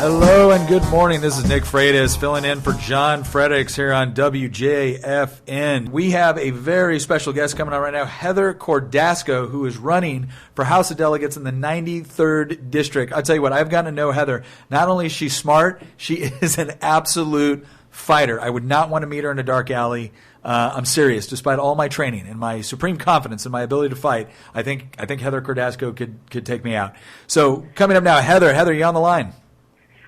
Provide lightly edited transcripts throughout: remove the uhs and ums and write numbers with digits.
Hello and good morning. This is Nick Freitas filling in for John Fredericks here on WJFN. We have a very special guest coming on right now, Heather Cordasco, who is running for House of Delegates in the 93rd District. I'll tell you what, I've gotten to know Heather. Not only is she smart, she is an absolute fighter. I would not want to meet her in a dark alley. I'm serious. Despite all my training and my supreme confidence in my ability to fight, I think Heather Cordasco could take me out. So coming up now, Heather, you on the line?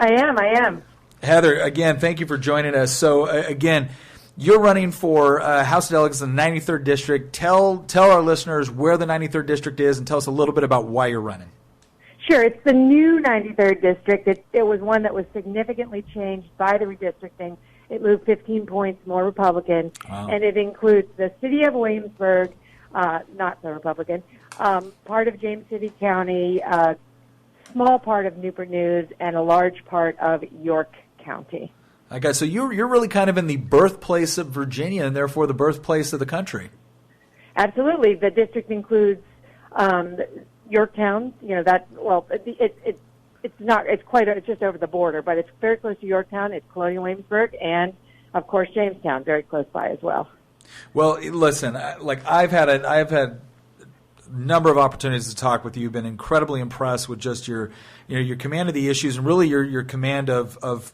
I am. Heather, again, thank you for joining us. So, again, you're running for House of Delegates in the 93rd District. Tell our listeners where the 93rd District is and tell us a little bit about why you're running. Sure. It's the new 93rd District. It was one that was significantly changed by the redistricting. It moved 15 points more Republican, and it includes the city of Williamsburg, not so Republican, part of James City County, small part of Newport News, and a large part of York County. Okay, so you're really kind of in the birthplace of Virginia and therefore the birthplace of the country. Absolutely. The district includes Yorktown. You know that. Well, it's just over the border, but it's very close to Yorktown. It's Colonial Williamsburg, and of course Jamestown, very close by as well. Well, listen, I've had number of opportunities to talk with you. Been incredibly impressed with just your command of the issues and really your command of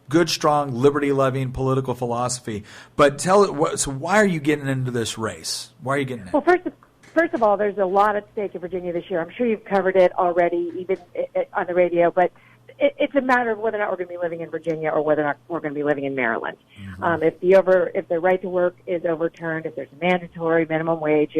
good, strong, liberty-loving political philosophy. But so why are you getting into this race? Why are you getting in? Well, first of all, there's a lot at stake in Virginia this year. I'm sure you've covered it already, even on the radio. But it's a matter of whether or not we're going to be living in Virginia or whether or not we're going to be living in Maryland. Mm-hmm. If the right to work is overturned, if there's a mandatory minimum wage,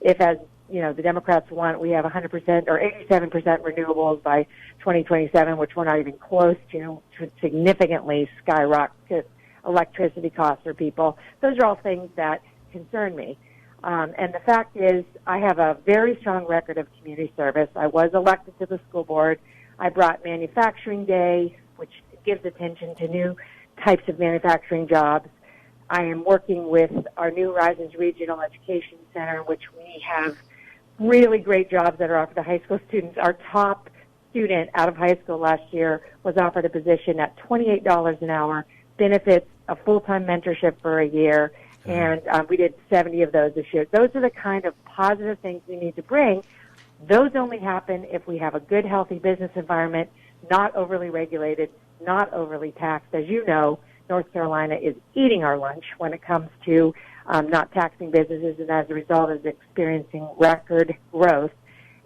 if as the Democrats want, we have 100% or 87% renewables by 2027, which we're not even close to significantly skyrocket electricity costs for people. Those are all things that concern me. And the fact is, I have a very strong record of community service. I was elected to the school board. I brought Manufacturing Day, which gives attention to new types of manufacturing jobs. I am working with our new Horizons Regional Education Center, which we have really great jobs that are offered to high school students. Our top student out of high school last year was offered a position at $28 an hour, benefits, a full-time mentorship for a year, and we did 70 of those this year. Those are the kind of positive things we need to bring. Those only happen if we have a good, healthy business environment, not overly regulated, not overly taxed. As you know, North Carolina is eating our lunch when it comes to not taxing businesses, and as a result is experiencing record growth.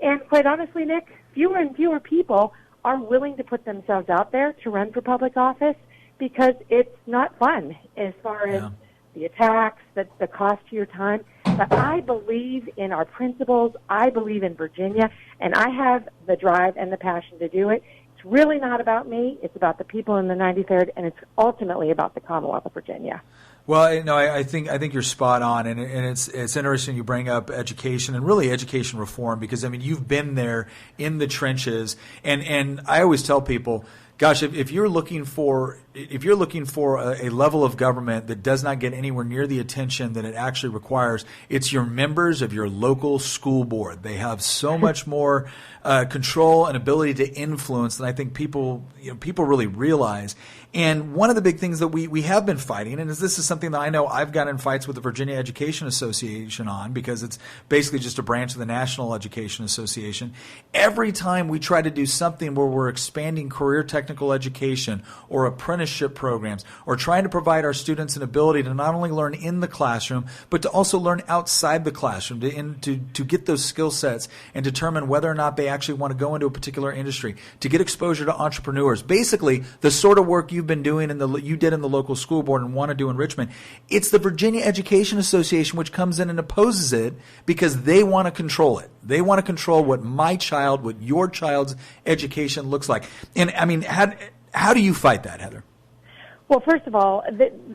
And quite honestly, Nick, fewer and fewer people are willing to put themselves out there to run for public office because it's not fun as far as the attacks, the cost to your time. But I believe in our principles. I believe in Virginia, and I have the drive and the passion to do it. It's really not about me. It's about the people in the 93rd, and it's ultimately about the Commonwealth of Virginia. Well, I think you're spot on, and it's interesting you bring up education and really education reform because you've been there in the trenches, and I always tell people, gosh, if you're looking for a level of government that does not get anywhere near the attention that it actually requires, it's your members of your local school board. They have so much more control and ability to influence than I think people really realize. And one of the big things that we have been fighting, and this is something that I know I've gotten in fights with the Virginia Education Association on because it's basically just a branch of the National Education Association. Every time we try to do something where we're expanding career technical education or apprenticeship programs or trying to provide our students an ability to not only learn in the classroom but to also learn outside the classroom to get those skill sets and determine whether or not they actually want to go into a particular industry, to get exposure to entrepreneurs. Basically, the sort of work you've been doing you did in the local school board and want to do in Richmond. It's the Virginia Education Association which comes in and opposes it because they want to control it. They want to control what your child's education looks like. And how do you fight that, Heather? Well, first of all,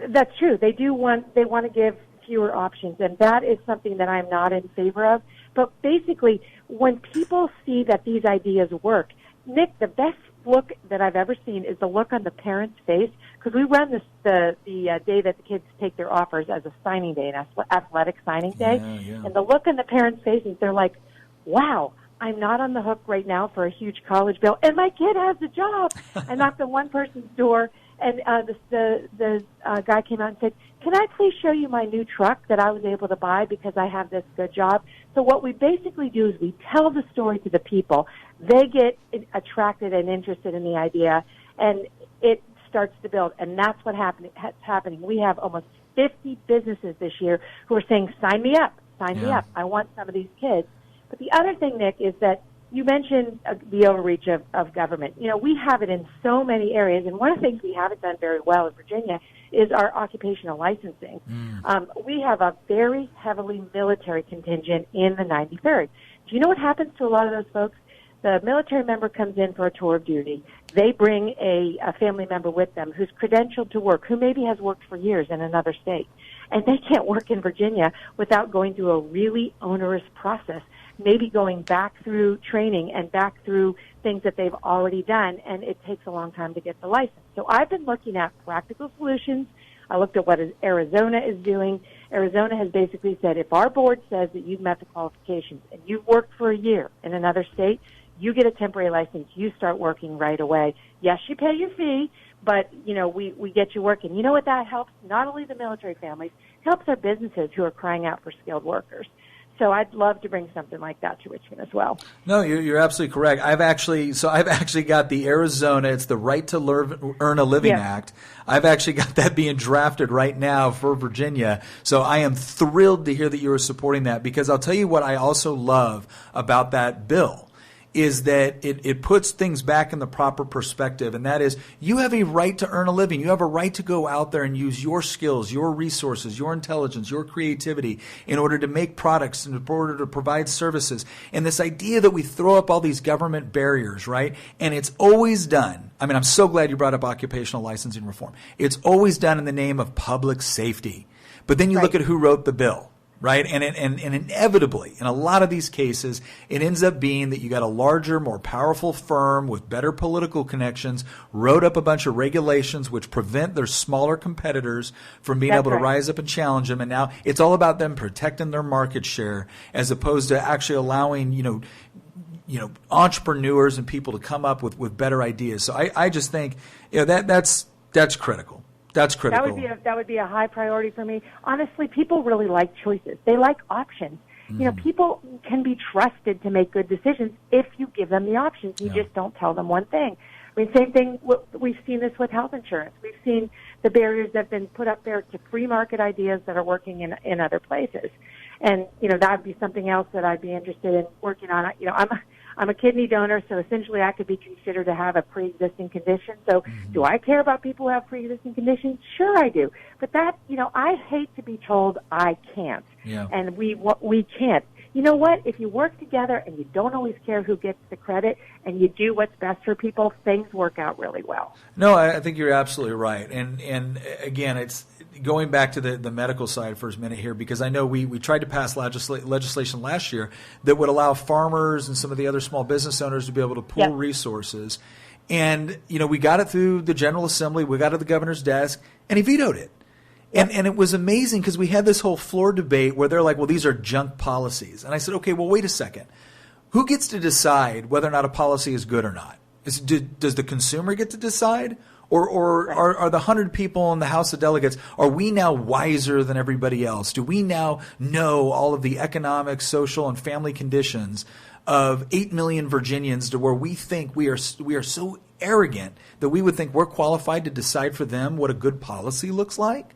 that's true. They want to give fewer options, and that is something that I'm not in favor of. But basically, when people see that these ideas work, Nick, the best look that I've ever seen is the look on the parents' face, because we run the day that the kids take their offers as a signing day, an athletic signing day, and the look on the parents' faces, they're like, wow, I'm not on the hook right now for a huge college bill, and my kid has a job. I knocked on one person's door, and the guy came out and said, "Can I please show you my new truck that I was able to buy because I have this good job?" So what we basically do is we tell the story to the people. They get attracted and interested in the idea, and it starts to build. And that's what's happening. We have almost 50 businesses this year who are saying, "Sign me up, sign me up. I want some of these kids." But the other thing, Nick, is that you mentioned the overreach of government. You know, we have it in so many areas, and one of the things we haven't done very well in Virginia is our occupational licensing. We have a very heavily military contingent in the 93rd. Do you know what happens to a lot of those folks? The military member comes in for a tour of duty. They bring a family member with them who's credentialed to work, who maybe has worked for years in another state. And they can't work in Virginia without going through a really onerous process, maybe going back through training and back through things that they've already done, and it takes a long time to get the license. So I've been looking at practical solutions. I looked at what Arizona is doing. Arizona has basically said, if our board says that you've met the qualifications and you've worked for a year in another state, you get a temporary license, you start working right away. Yes, you pay your fee, but, you know, we get you working. You know what that helps? Not only the military families, it helps our businesses who are crying out for skilled workers. So I'd love to bring something like that to Richmond as well. No, you're absolutely correct. I've actually got the Arizona, it's the Right to Earn a Living Act. I've actually got that being drafted right now for Virginia. So I am thrilled to hear that you are supporting that, because I'll tell you what I also love about that bill is that it puts things back in the proper perspective, and that is you have a right to earn a living. You have a right to go out there and use your skills, your resources, your intelligence, your creativity in order to make products and in order to provide services. And this idea that we throw up all these government barriers, right? And it's always done. I mean, I'm so glad you brought up occupational licensing reform. It's always done in the name of public safety. But then you look at who wrote the bill. Right? And inevitably, in a lot of these cases, it ends up being that you got a larger, more powerful firm with better political connections, wrote up a bunch of regulations which prevent their smaller competitors from being able to rise up and challenge them. And now it's all about them protecting their market share as opposed to actually allowing, you know, entrepreneurs and people to come up with better ideas. So I just think, you know, that's critical. That's critical. That would be a high priority for me. Honestly, people really like choices. They like options. You know, people can be trusted to make good decisions if you give them the options. You just don't tell them one thing. I mean, same thing, we've seen this with health insurance. We've seen the barriers that have been put up there to free market ideas that are working in other places. And, you know, that would be something else that I'd be interested in working on. You know, I'm a kidney donor, so essentially I could be considered to have a pre-existing condition. So do I care about people who have pre-existing conditions? Sure I do. But that, you know, I hate to be told I can't. Yeah. And we can't. You know what? If you work together and you don't always care who gets the credit and you do what's best for people, things work out really well. No, I think you're absolutely right. And again, it's going back to the medical side for a minute here, because I know we tried to pass legislation last year that would allow farmers and some of the other small business owners to be able to pool resources. And, you know, we got it through the General Assembly, we got it to the governor's desk, and he vetoed it. And it was amazing because we had this whole floor debate where they're like, well, these are junk policies. And I said, okay, well, wait a second. Who gets to decide whether or not a policy is good or not? Does the consumer get to decide? Or are the 100 people in the House of Delegates, are we now wiser than everybody else? Do we now know all of the economic, social, and family conditions of 8 million Virginians to where we think we are so arrogant that we would think we're qualified to decide for them what a good policy looks like?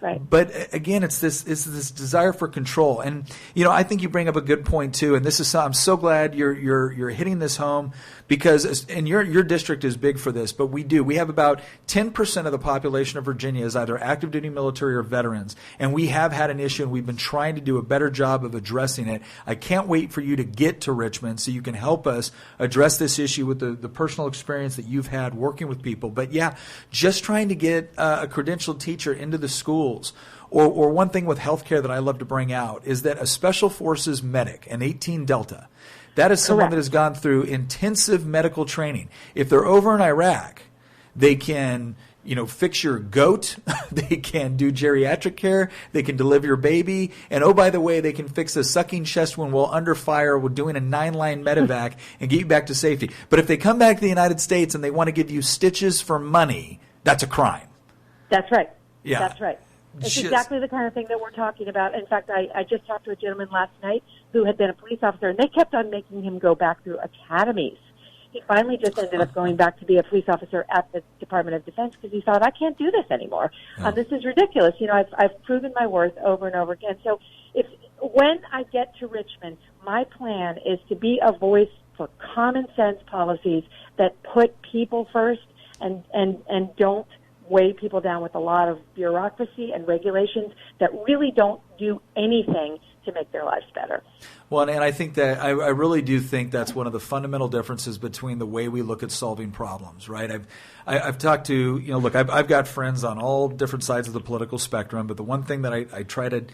Right. But again, it's this desire for control, and you know, I think you bring up a good point too. And this is I'm so glad you're hitting this home, because and your district is big for this. But we have about 10% of the population of Virginia is either active duty military or veterans, and we have had an issue, and we've been trying to do a better job of addressing it. I can't wait for you to get to Richmond so you can help us address this issue with the personal experience that you've had working with people. But yeah, just trying to get a credentialed teacher into the school. Or one thing with healthcare that I love to bring out is that a Special Forces medic, an 18 Delta, that is someone that has gone through intensive medical training. If they're over in Iraq, they can fix your goat. They can do geriatric care. They can deliver your baby. And oh, by the way, they can fix a sucking chest wound while under fire with doing a 9-line medevac and get you back to safety. But if they come back to the United States and they want to give you stitches for money, that's a crime. That's right. Yeah. That's right. It's exactly the kind of thing that we're talking about. In fact, I just talked to a gentleman last night who had been a police officer, and they kept on making him go back through academies. He finally just ended up going back to be a police officer at the Department of Defense because he thought, I can't do this anymore. This is ridiculous. I've proven my worth over and over again. So when I get to Richmond, my plan is to be a voice for common sense policies that put people first and don't weigh people down with a lot of bureaucracy and regulations that really don't do anything to make their lives better. Well, and I think that I really do think that's one of the fundamental differences between the way we look at solving problems, right? I've talked to, look, I've got friends on all different sides of the political spectrum, but the one thing that I try to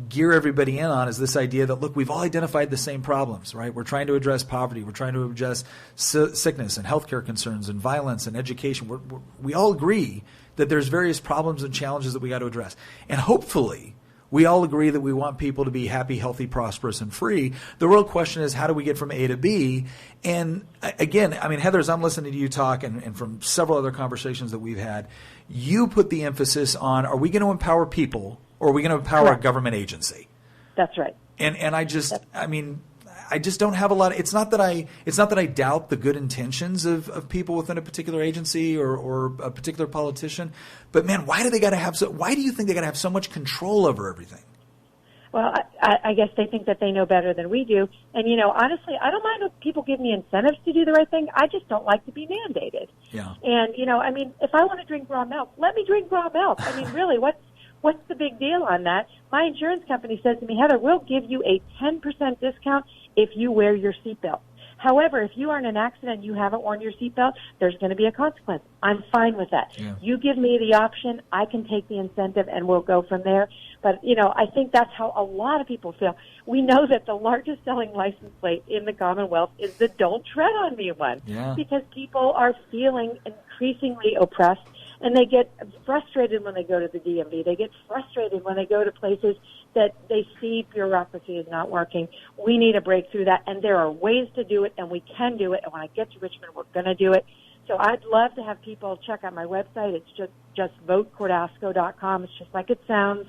gear everybody in on is this idea that, look, we've all identified the same problems, right? We're trying to address poverty. We're trying to address sickness and healthcare concerns and violence and education. We all agree that there's various problems and challenges that we got to address. And hopefully we all agree that we want people to be happy, healthy, prosperous, and free. The real question is, how do we get from A to B? And again, Heather, as I'm listening to you talk and from several other conversations that we've had, you put the emphasis on, are we going to empower people or are we going to empower a government agency? That's right. And I just don't have a lot of, it's not that I doubt the good intentions of people within a particular agency or a particular politician, but man, why do you think they got to have so much control over everything? Well, I guess they think that they know better than we do. And, honestly, I don't mind if people give me incentives to do the right thing. I just don't like to be mandated. Yeah. And, if I want to drink raw milk, let me drink raw milk. Really, what's the big deal on that? My insurance company says to me, Heather, we'll give you a 10% discount if you wear your seatbelt. However, if you are in an accident and you haven't worn your seatbelt, there's going to be a consequence. I'm fine with that. Yeah. You give me the option, I can take the incentive, and we'll go from there. But, I think that's how a lot of people feel. We know that the largest selling license plate in the Commonwealth is the Don't Tread on Me one. Yeah. Because people are feeling increasingly oppressed, and they get frustrated when they go to the DMV. They get frustrated when they go to places that they see bureaucracy is not working. We need a breakthrough that, and there are ways to do it, and we can do it. And when I get to Richmond, we're going to do it. So I'd love to have people check out my website. It's just votecordasco.com. It's just like it sounds,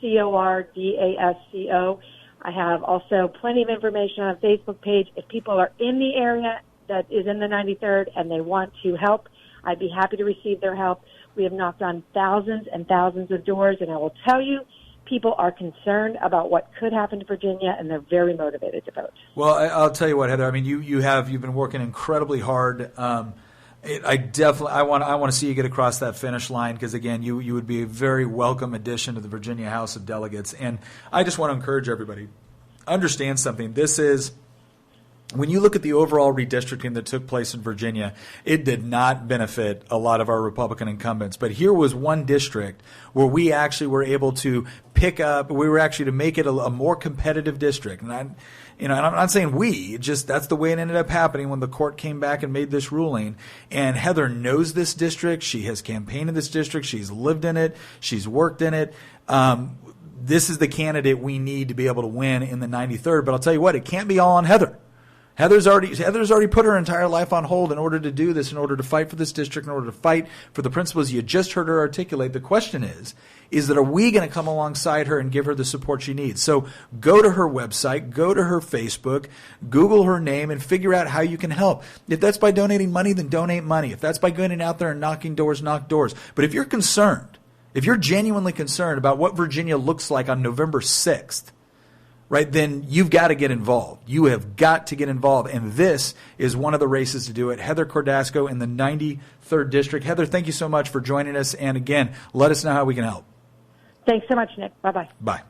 Cordasco. I have also plenty of information on a Facebook page. If people are in the area that is in the 93rd and they want to help, I'd be happy to receive their help. We have knocked on thousands and thousands of doors, and I will tell you, people are concerned about what could happen to Virginia, and they're very motivated to vote. Well, I'll tell you what, Heather. You've been working incredibly hard. I want to see you get across that finish line because, again, you would be a very welcome addition to the Virginia House of Delegates. And I just want to encourage everybody, understand something. This is, when you look at the overall redistricting that took place in Virginia, it did not benefit a lot of our Republican incumbents. But here was one district where we actually were able to to make it a more competitive district. And I'm not saying that's the way it ended up happening when the court came back and made this ruling. And Heather knows this district. She has campaigned in this district. She's lived in it. She's worked in it. This is the candidate we need to be able to win in the 93rd. But I'll tell you what, it can't be all on Heather. Heather's already put her entire life on hold in order to do this, in order to fight for this district, in order to fight for the principles you just heard her articulate. The question is that are we going to come alongside her and give her the support she needs? So go to her website, go to her Facebook, Google her name, and figure out how you can help. If that's by donating money, then donate money. If that's by going out there and knocking doors, knock doors. But if you're concerned, if you're genuinely concerned about what Virginia looks like on November 6th, right, then you've got to get involved. You have got to get involved. And this is one of the races to do it. Heather Cordasco in the 93rd District. Heather, thank you so much for joining us. And again, let us know how we can help. Thanks so much, Nick. Bye-bye. Bye.